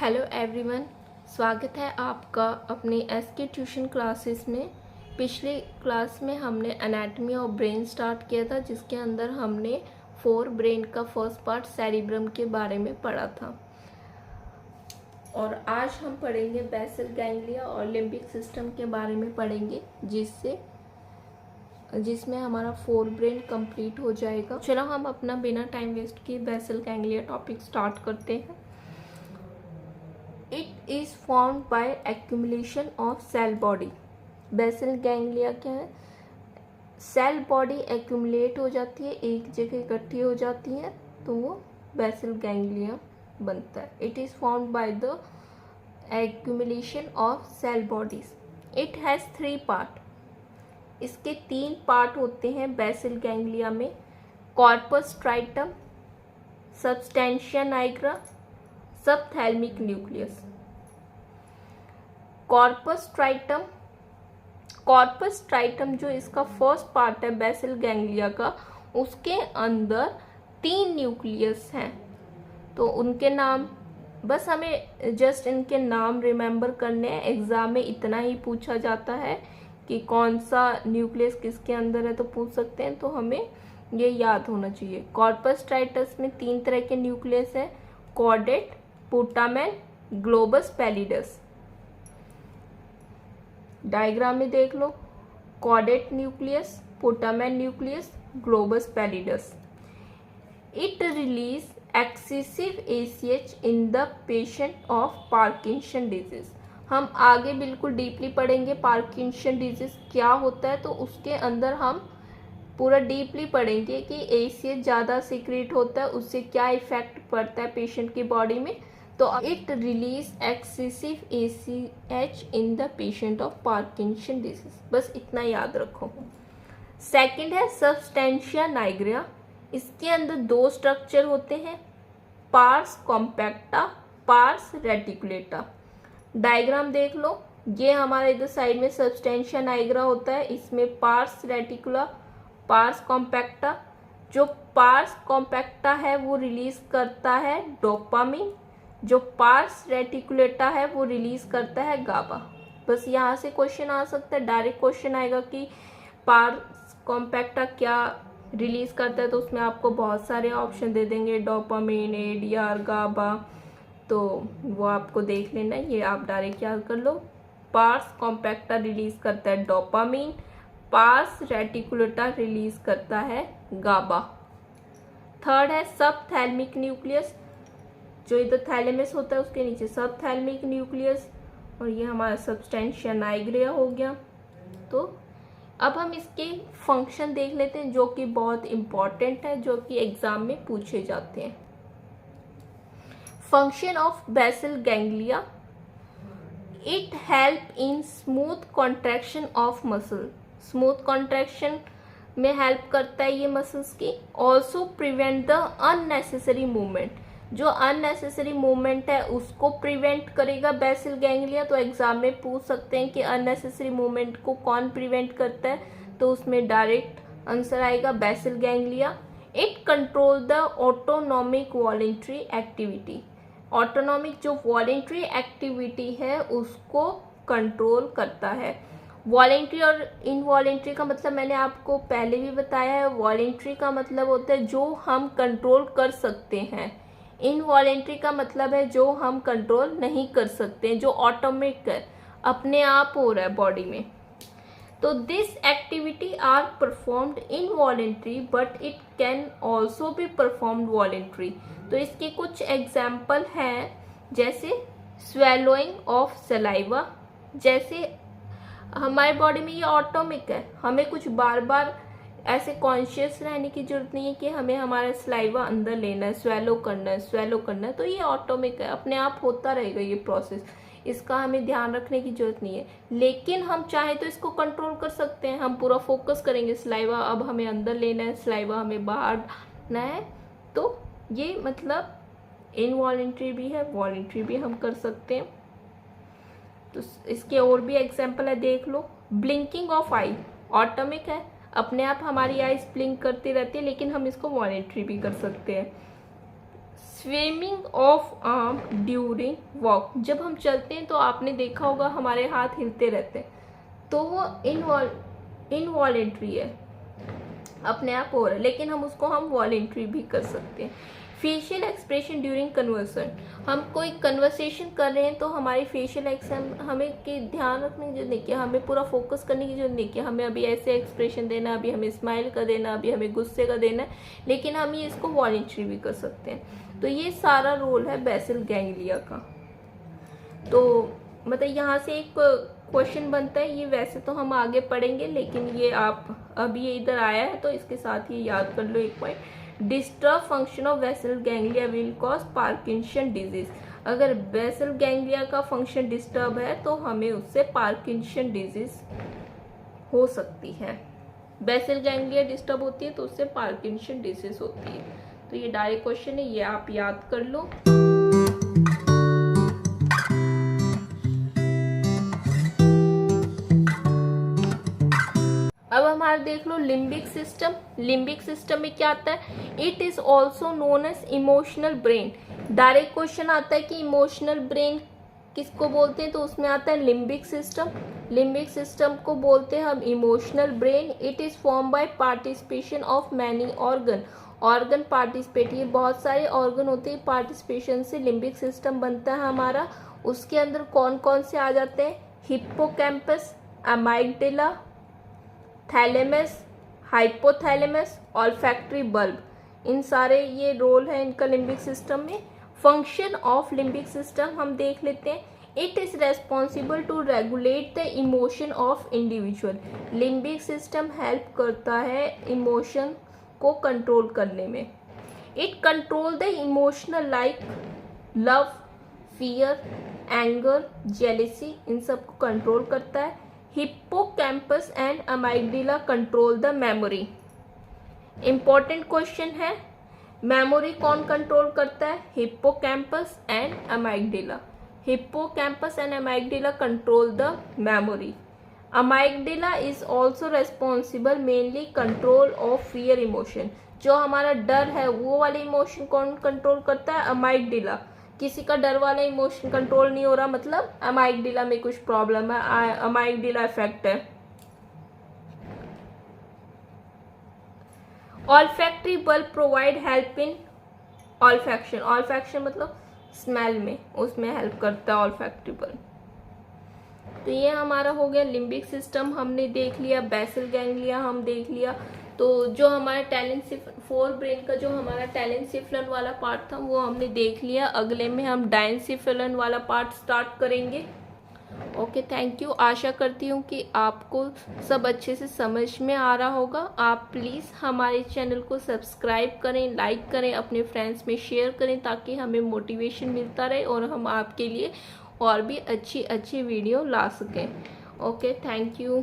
Hello everyone, स्वागत है आपका अपने एसके ट्यूशन क्लासेस में। पिछले क्लास में हमने एनाटॉमी ऑफ ब्रेन स्टार्ट किया था, जिसके अंदर हमने फोर ब्रेन का फर्स्ट पार्ट सेरिब्रम के बारे में पढ़ा था। और आज हम पढ़ेंगे बेसल गैंग्लिया और लिम्बिक सिस्टम के बारे में पढ़ेंगे, जिसमें हमारा फोर ब्रेन कंप्लीट हो जाएगा। चलो हम अपना बिना टाइम वेस्ट किए बेसल गैंग्लिया टॉपिक स्टार्ट करते हैं। It is formed by accumulation of cell body. Basal ganglia क्या है? सेल बॉडी एक्यूमुलेट हो जाती है, एक जगह इकट्ठी हो जाती है, तो वो बेसल गैंग्लिया बनता है। It is formed by the accumulation of cell bodies. It has 3 part. इसके 3 पार्ट होते हैं बेसल गैंग्लिया में: corpus striatum, substantia nigra, subthalamic nucleus. Corpus striatum जो इसका फर्स्ट पार्ट है बेसल गैंग्लिया का, उसके अंदर 3 न्यूक्लियस हैं। तो उनके नाम, बस हमें जस्ट इनके नाम रिमेम्बर करने हैं। एग्जाम में इतना ही पूछा जाता है कि कौन सा न्यूक्लियस किसके अंदर है, तो पूछ सकते हैं, तो हमें ये याद होना चाहिए। कॉर्पस स्ट्राइटस में 3 तरह के न्यूक्लियस हैं: caudate, putamen, globus pallidus. Diagram में देख लो, caudate nucleus, putamen nucleus, globus pallidus. It release excessive ACH in the patient of Parkinson disease. हम आगे बिल्कुल डीपली पढ़ेंगे पार्किंसन डिजीज क्या होता है, तो उसके अंदर हम पूरा डीपली पढ़ेंगे कि ACH ज़्यादा सीक्रेट होता है, उससे क्या इफेक्ट पड़ता है पेशेंट की बॉडी में। तो it release excessive ACH in the patient of Parkinson disease. बस इतना याद रखो। सेकंड है सबस्टेंशिया नाइग्रा। इसके अंदर 2 स्ट्रक्चर होते हैं: pars compacta, pars reticulata. Diagram देख लो, ये हमारे इधर साइड में सबस्टेंशिया नाइग्रा होता है, इसमें पार्स रेटिकुला, पार्स कॉम्पैक्टा। जो पार्स कॉम्पैक्टा है वो रिलीज करता है डोपामिन, जो पार्स रेटिकुलेटा है वो रिलीज करता है गाबा। बस यहाँ से क्वेश्चन आ सकता है, डायरेक्ट क्वेश्चन आएगा कि पार्स कॉम्पैक्टा क्या रिलीज करता है, तो उसमें आपको बहुत सारे ऑप्शन दे देंगे, डोपामिन, ADR, गाबा, तो वो आपको देख लेना। ये आप डायरेक्ट याद कर लो। पार्स कॉम्पैक्टा रिलीज करता है डोपामिन, पार्स रेटिकुलेटा रिलीज करता है गाबा। थर्ड है सबथैलेमिक न्यूक्लियस, जो इधर थैलेमस होता है उसके नीचे सबथैलेमिक न्यूक्लियस, और ये हमारा सबस्टेंशिया नाइग्रा हो गया। तो अब हम इसके फंक्शन देख लेते हैं, जो कि बहुत इंपॉर्टेंट है, जो कि एग्जाम में पूछे जाते हैं। Function of basal ganglia: it help in smooth contraction of muscle. Smooth contraction में हेल्प करता है ये मसल्स की। Also prevent the unnecessary movement. जो अननेसेसरी मूवमेंट है उसको प्रिवेंट करेगा बेसल गैंग्लिया। तो एग्जाम में पूछ सकते हैं कि अननेसेसरी मूवमेंट को कौन प्रिवेंट करता है, तो उसमें डायरेक्ट आंसर आएगा basal ganglia. It control the autonomic voluntary activity. Autonomic जो वॉलेंट्री एक्टिविटी है उसको कंट्रोल करता है। वॉलेंट्री और इनवॉलेंट्री का मतलब मैंने आपको पहले भी बताया है। वॉलेंट्री का मतलब होता है जो हम कंट्रोल कर सकते हैं, इनवॉलेंट्री का मतलब है जो हम कंट्रोल नहीं कर सकते, जो ऑटोमेटिक है, अपने आप हो रहा है बॉडी में। तो this activity are performed involuntary but it can also be performed voluntary. तो इसके कुछ एग्जाम्पल हैं, जैसे स्वेलोइंग ऑफ सलाइवा। जैसे हमारे बॉडी में ये ऑटोमिक है, हमें कुछ बार बार ऐसे कॉन्शियस रहने की जरूरत नहीं है कि हमें हमारा सलाइवा अंदर लेना है, स्वेलो करना है, तो ये ऑटोमिक है, अपने आप होता रहेगा ये प्रोसेस, इसका हमें ध्यान रखने की जरूरत नहीं है। लेकिन हम चाहे तो इसको कंट्रोल कर सकते हैं। हम पूरा फोकस करेंगे सलाइवा अब हमें अंदर लेना है, सलाइवा हमें बाहर ना है, तो ये मतलब इनवॉलेंट्री भी है, वॉलेंट्री भी हम कर सकते हैं। तो इसके और भी एग्जाम्पल है, देख लो। ब्लिंकिंग ऑफ आई ऑटोमिक है, अपने आप हमारी आईज ब्लिंक करती रहती है, लेकिन हम इसको वॉलेंट्री भी कर सकते हैं। Swimming of arm during walk, जब हम चलते हैं तो आपने देखा होगा हमारे हाथ हिलते रहते हैं, तो वो इनवॉलेंट्री है, अपने आप हो रहा है, लेकिन हम उसको वॉलेंट्री भी कर सकते हैं। फेशियल एक्सप्रेशन ड्यूरिंग कन्वर्सन, हम कोई कन्वर्सेशन कर रहे हैं तो हमारी फेशियल एक्सप्रेशन हमें के ध्यान रखने की जरूरत नहीं है, हमें पूरा फोकस करने की जरूरत नहीं है, हमें अभी ऐसे एक्सप्रेशन देना है, अभी हमें स्माइल का देना, अभी हमें गुस्से का देना है, लेकिन हम ये इसको वॉलेंट्री भी कर सकते हैं। तो ये सारा रोल है बेसल गैंग्लिया का। तो मतलब यहाँ से एक क्वेश्चन बनता है, ये वैसे तो हम आगे पढ़ेंगे, लेकिन ये आप अभी ये इधर आया है तो इसके साथ ये याद कर लो एक point, disturb function of basal ganglia will cause Parkinson disease. अगर बेसल गैंग्लिया का फंक्शन डिस्टर्ब है तो हमें उससे पार्किंसन डिजीज हो सकती है। बेसल गैंग्लिया डिस्टर्ब होती है तो उससे पार्किंसन डिजीज होती है। तो ये डायरेक्ट क्वेश्चन है, ये आप याद कर लो। अब हमारा देख लो लिम्बिक सिस्टम। लिम्बिक सिस्टम में क्या आता है, it is also known as emotional brain. Direct question आता है कि इमोशनल ब्रेन किसको बोलते हैं, तो उसमें आता है लिम्बिक सिस्टम। लिम्बिक सिस्टम को बोलते हैं हम emotional brain. It is form by participation of many organ participate, ये बहुत सारे ऑर्गन होते हैं, पार्टिसिपेशन से लिम्बिक सिस्टम बनता है हमारा। उसके अंदर कौन कौन से आ जाते हैं, hippocampus, amygdala, thalamus, hypothalamus, olfactory bulb, इन सारे ये रोल है इनका लिम्बिक सिस्टम में। फंक्शन ऑफ लिम्बिक सिस्टम हम देख लेते हैं। It is responsible to regulate the emotion of individual. Limbic system help करता है इमोशन को कंट्रोल करने में। It control the emotional like love, fear, anger, jealousy, इन सब को कंट्रोल करता है। Hippocampus and amygdala control the memory. Important question है, मेमोरी कौन कंट्रोल करता है, hippocampus and amygdala. Hippocampus and amygdala control the memory. Amygdala is also responsible mainly control of fear emotion. जो हमारा डर है वो वाले इमोशन कौन कंट्रोल करता है, अमाइगडाला। किसी का डर वाला इमोशन कंट्रोल नहीं हो रहा, मतलब अमाइगडाला में कुछ प्रॉब्लम है, अमाइगडाला इफेक्ट है। Olfactory bulb provide help in olfaction. Olfaction मतलब स्मेल में, उसमें हेल्प करता है ऑल्फैक्टरी बल्ब। तो ये हमारा हो गया लिम्बिक सिस्टम हमने देख लिया, बेसल गैंग्लिया हम देख लिया। तो जो हमारा फोर ब्रेन का जो हमारा टेलेंसिफलन वाला पार्ट था वो हमने देख लिया। अगले में हम डायंसिफलन वाला पार्ट स्टार्ट करेंगे। Okay, thank you. आशा करती हूँ कि आपको सब अच्छे से समझ में आ रहा होगा। आप प्लीज़ हमारे चैनल को सब्सक्राइब करें, लाइक करें, अपने फ्रेंड्स में शेयर करें, ताकि हमें मोटिवेशन मिलता रहे और हम आपके लिए और भी अच्छी अच्छी वीडियो ला सकें। Okay, thank you.